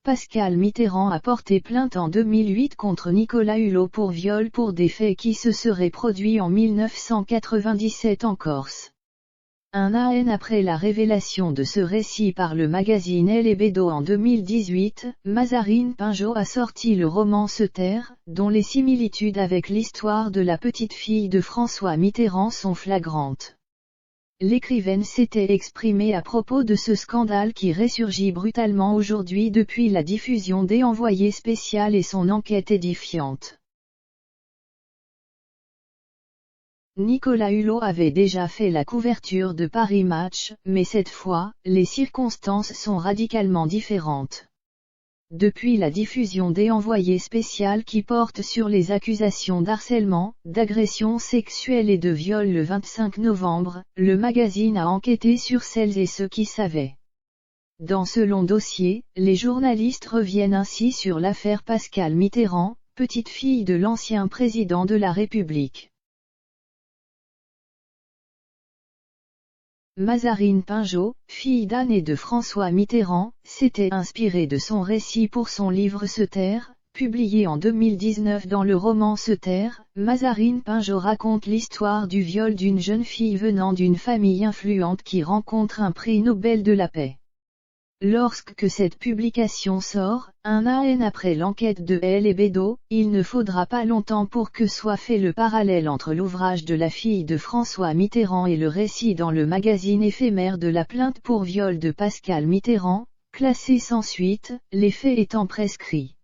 Pascal Mitterrand a porté plainte en 2008 contre Nicolas Hulot pour viol pour des faits qui se seraient produits en 1997 en Corse. Un an après la révélation de ce récit par le magazine Elle Hebdo en 2018, Mazarine Pinjot a sorti le roman Se taire, dont les similitudes avec l'histoire de la petite fille de François Mitterrand sont flagrantes. L'écrivaine s'était exprimée à propos de ce scandale qui ressurgit brutalement aujourd'hui depuis la diffusion des Envoyés spécial et son enquête édifiante. Nicolas Hulot avait déjà fait la couverture de Paris Match, mais cette fois, les circonstances sont radicalement différentes. Depuis la diffusion des Envoyés spécial qui porte sur les accusations d'harcèlement, d'agression sexuelle et de viol le 25 novembre, le magazine a enquêté sur celles et ceux qui savaient. Dans ce long dossier, les journalistes reviennent ainsi sur l'affaire Pascal Mitterrand, petite fille de l'ancien président de la République. Mazarine Pinjot, fille d'Anne et de François Mitterrand, s'était inspirée de son récit pour son livre Se taire, publié en 2019 dans le roman Se taire. Mazarine Pinjot raconte l'histoire du viol d'une jeune fille venant d'une famille influente qui rencontre un prix Nobel de la paix. Lorsque cette publication sort, un an après l'enquête de Elle Hebdo, il ne faudra pas longtemps pour que soit fait le parallèle entre l'ouvrage de la fille de François Mitterrand et le récit dans le magazine éphémère de la plainte pour viol de Pascal Mitterrand, classé sans suite, les faits étant prescrits.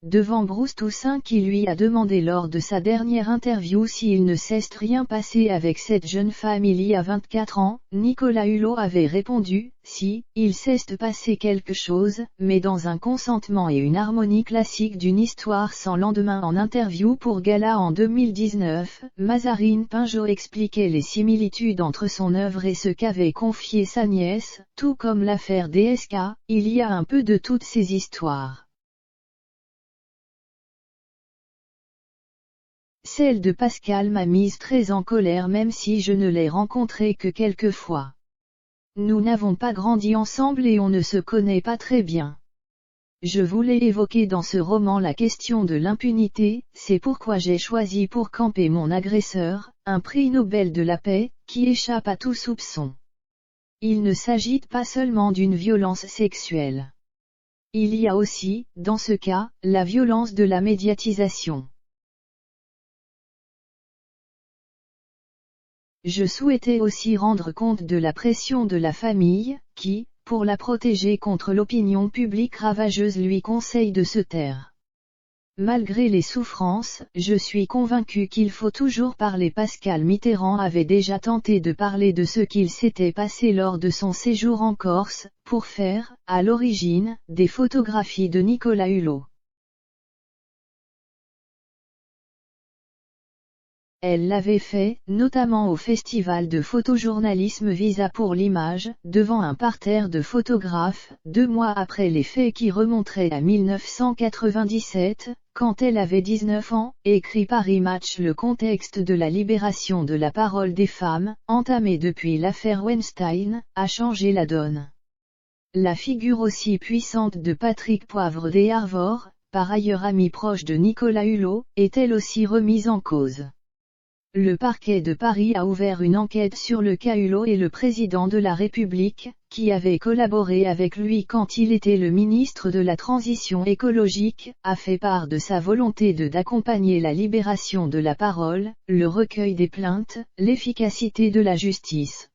Devant Bruce Toussaint qui lui a demandé lors de sa dernière interview s'il ne s'est rien passé avec cette jeune femme il y a 24 ans, Nicolas Hulot avait répondu « Si, il s'est passé quelque chose, mais dans un consentement et une harmonie classique d'une histoire sans lendemain ». En interview pour Gala en 2019, Mazarine Pinjot expliquait les similitudes entre son œuvre et ce qu'avait confié sa nièce, tout comme l'affaire DSK, il y a un peu de toutes ces histoires. Celle de Pascal m'a mise très en colère même si je ne l'ai rencontrée que quelques fois. Nous n'avons pas grandi ensemble et on ne se connaît pas très bien. Je voulais évoquer dans ce roman la question de l'impunité, c'est pourquoi j'ai choisi pour camper mon agresseur, un prix Nobel de la paix, qui échappe à tout soupçon. Il ne s'agit pas seulement d'une violence sexuelle. Il y a aussi, dans ce cas, la violence de la médiatisation. Je souhaitais aussi rendre compte de la pression de la famille, qui, pour la protéger contre l'opinion publique ravageuse lui conseille de se taire. Malgré les souffrances, je suis convaincu qu'il faut toujours parler. Pascal Mitterrand avait déjà tenté de parler de ce qu'il s'était passé lors de son séjour en Corse, pour faire, à l'origine, des photographies de Nicolas Hulot. Elle l'avait fait, notamment au festival de photojournalisme Visa pour l'image, devant un parterre de photographes, 2 mois après les faits qui remonteraient à 1997, quand elle avait 19 ans, écrit Paris Match. Le contexte de la libération de la parole des femmes, entamée depuis l'affaire Weinstein, a changé la donne. La figure aussi puissante de Patrick Poivre des Arvor, par ailleurs ami proche de Nicolas Hulot, est elle aussi remise en cause. Le parquet de Paris a ouvert une enquête sur le cas Hulot et le président de la République, qui avait collaboré avec lui quand il était le ministre de la Transition écologique, a fait part de sa volonté d'accompagner la libération de la parole, le recueil des plaintes, l'efficacité de la justice.